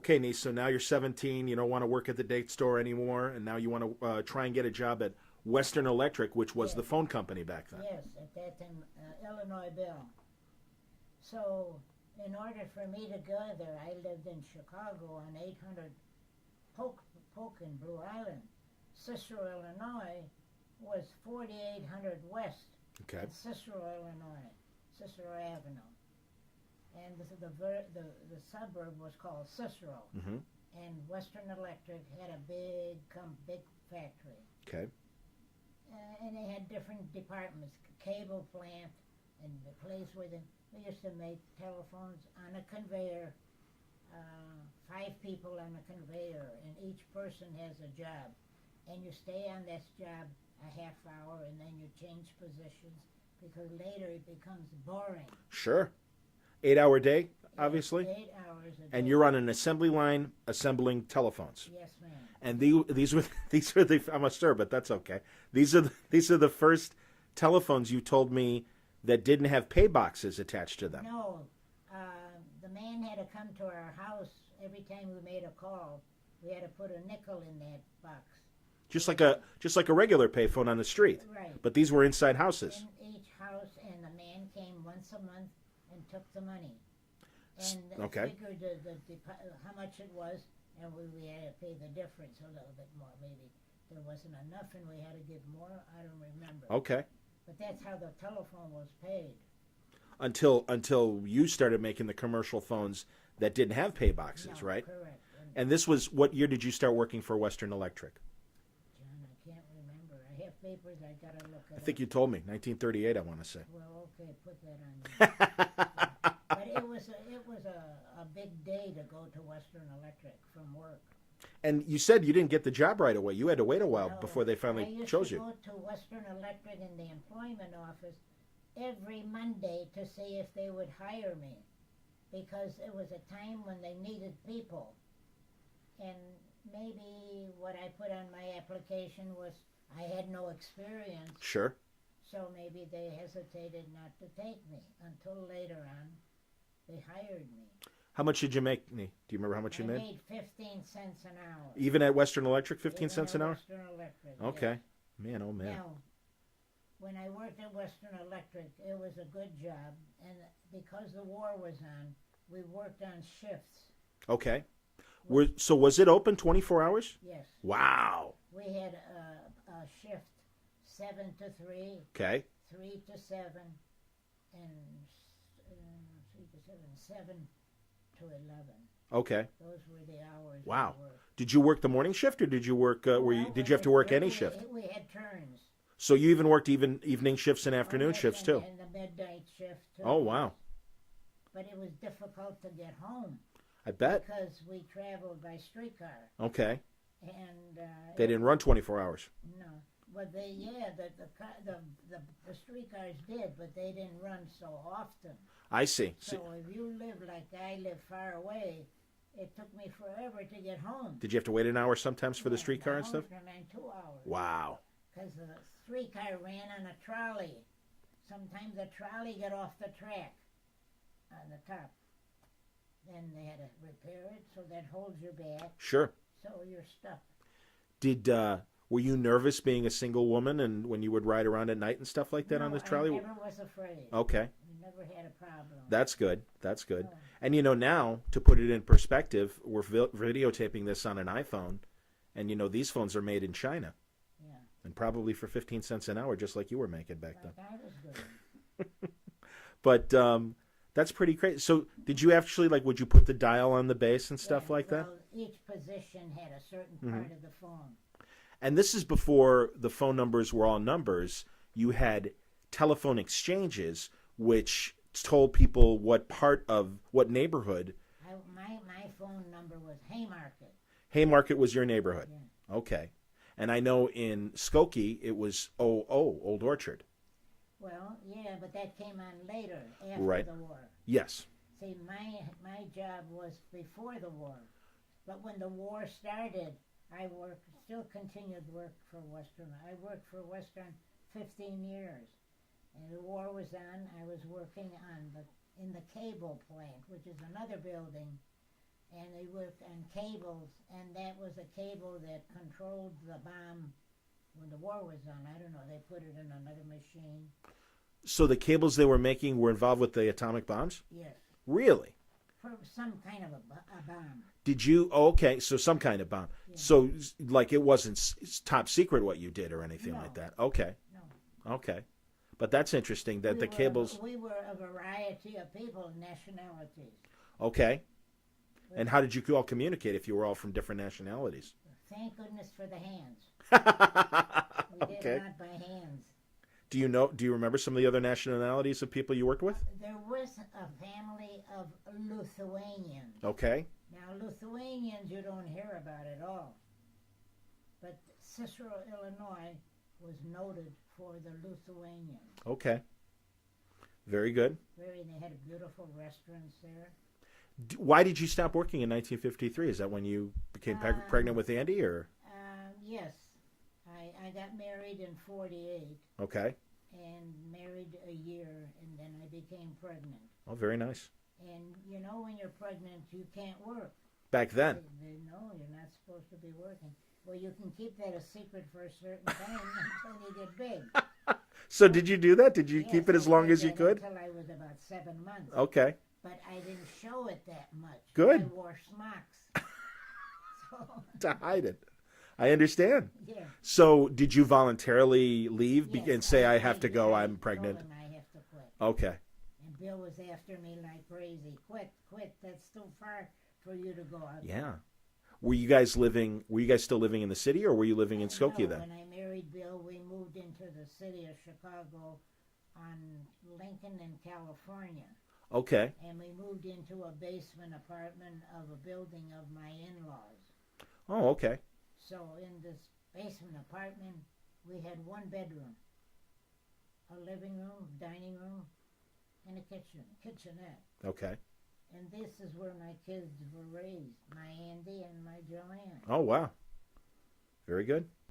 Okay, niece, so now you're 17, you don't want to work at the date store anymore, and now you want to try and get a job at Western Electric, which was Yes. the phone company back then. Yes, at that time, Illinois Bill. So, in order for me to go there, I lived in Chicago on 800 Polk in Blue Island. Cicero, Illinois was 4800 West Okay. in Cicero, Illinois, Cicero Avenue. And the suburb was called Cicero. Mm-hmm. And Western Electric had a big factory. Okay. And they had different departments, cable plant, and the place where they used to make telephones on a conveyor, 5 people on a conveyor, and each person has a job. And you stay on this job a half hour, and then you change positions, because later it becomes boring. Sure. 8-hour day, obviously. 8 hours a day. And you're on an assembly line assembling telephones. Yes, ma'am. And these were the I'm a stir, but that's okay. These are the first telephones you told me that didn't have pay boxes attached to them. No, the man had to come to our house every time we made a call. We had to put a nickel in that box. Just like a regular payphone on the street. Right. But these were inside houses. In each house, and the man came once a month and took the money. And Okay. figured how much it was, and we had to pay the difference a little bit more. Maybe there wasn't enough and we had to give more. I don't remember. Okay. But that's how the telephone was paid. Until you started making the commercial phones that didn't have pay boxes, No, right? correct. And this was, what year did you start working for Western Electric? John, I can't remember. I have papers. I gotta look at. I think you told me 1938. I want to say. Well, okay, put that on. But it was a big day to go to Western Electric from work. And you said you didn't get the job right away. You had to wait a while No, before they finally chose you. I used to go to Western Electric in the employment office every Monday to see if they would hire me, because it was a time when they needed people. And maybe what I put on my application was I had no experience, Sure. so maybe they hesitated not to take me. Until later on, they hired me. How much did you make, Nee? Do you remember how much you I made? made 15 cents an hour. Even at Western Electric, 15 Even cents at an hour? Western Electric, Okay. yes. Man, oh man. Now, when I worked at Western Electric, it was a good job, and because the war was on, we worked on shifts. Okay. So was it open 24 hours? Yes. Wow. We had a shift 7 to 3, Okay. 3 to 7, and 3 to 7, 7 to 11. Okay. Those were the hours. Wow. We worked. Did you work the morning shift, or did you work? Did you have to work any shift? We had turns. So you even worked evening shifts and afternoon shifts too. And the midnight shift too. Oh wow. But it was difficult to get home I bet. because we traveled by streetcar, Okay. and They didn't run 24 hours. No, but the streetcars did, but they didn't run so often. I see. So if you live like I live far away, it took me forever to get home. Did you have to wait an hour sometimes for the streetcar and stuff? Sometimes 2 hours. Wow. Because the streetcar ran on a trolley. Sometimes the trolley got off the track on the top. Then they had to repair it, so that holds you back, Sure. so you're stuck. Were you nervous being a single woman and when you would ride around at night and stuff like that on this trolley? I never was afraid. Okay. I never had a problem. That's good. That's good. Oh. And now, to put it in perspective, we're videotaping this on an iPhone, and these phones are made in China. Yeah. And probably for 15 cents an hour, just like you were making back then. That was good. But that's pretty crazy. So did you actually, would you put the dial on the base and stuff Yeah, like that? well, each position had a certain part of the phone. And this is before the phone numbers were all numbers. You had telephone exchanges, which told people what neighborhood. My phone number was Haymarket. Haymarket was your neighborhood. Yeah. Okay. And I know in Skokie it was Old Orchard. Well, yeah, but that came on later, after Right. the war. Yes. See, my job was before the war. But when the war started, I still continued work for Western. I worked for Western 15 years. And the war was on, I was working in the cable plant, which is another building. and they worked on cables, and that was a cable that controlled the bomb when the war was on. I don't know, they put it in another machine. So the cables they were making were involved with the atomic bombs? Yes. Really? For some kind of a bomb. Did you? Oh, okay, so some kind of bomb. Yeah. So, like, it wasn't top secret what you did or anything No. like that. Okay. No. Okay. But that's interesting that the cables. We were a variety of people, nationalities. Okay. And how did you all communicate if you were all from different nationalities? Thank goodness for the hands. We did Okay. not by hands. Do you remember some of the other nationalities of people you worked with? There was a family of Lithuanians. Okay. Now, Lithuanians you don't hear about at all. But Cicero, Illinois was noted for the Lithuanians. Okay. Very good. They had beautiful restaurants there. Why did you stop working in 1953? Is that when you became pregnant with Andy, or? Yes. I got married in 48. Okay. And married a year, and then I became pregnant. Oh, very nice. And you know, when you're pregnant, you can't work. Back then. No, you're not supposed to be working. Well, you can keep that a secret for a certain time until you get big. So did you do that? Did you Yes, keep it as I long did as you that could? Until I was about 7 months. Okay. But I didn't show it that much. Good. I wore smocks. To hide it. I understand. Yeah. So did you voluntarily leave Yes, and say, I have to go, I'm told pregnant? him I have to quit. Okay. And Bill was after me like crazy. Quit, that's too far for you to go out. Yeah. Were you guys still living in the city, or were you living in Skokie then? When I married Bill, we moved into the city of Chicago on Lincoln in California. Okay. And we moved into a basement apartment of a building of my in-laws. Oh, okay. So in this basement apartment, we had one bedroom, a living room, dining room, and a kitchenette. Okay. And this is where my kids were raised, my Andy and my Joanne. Oh, wow. Very good.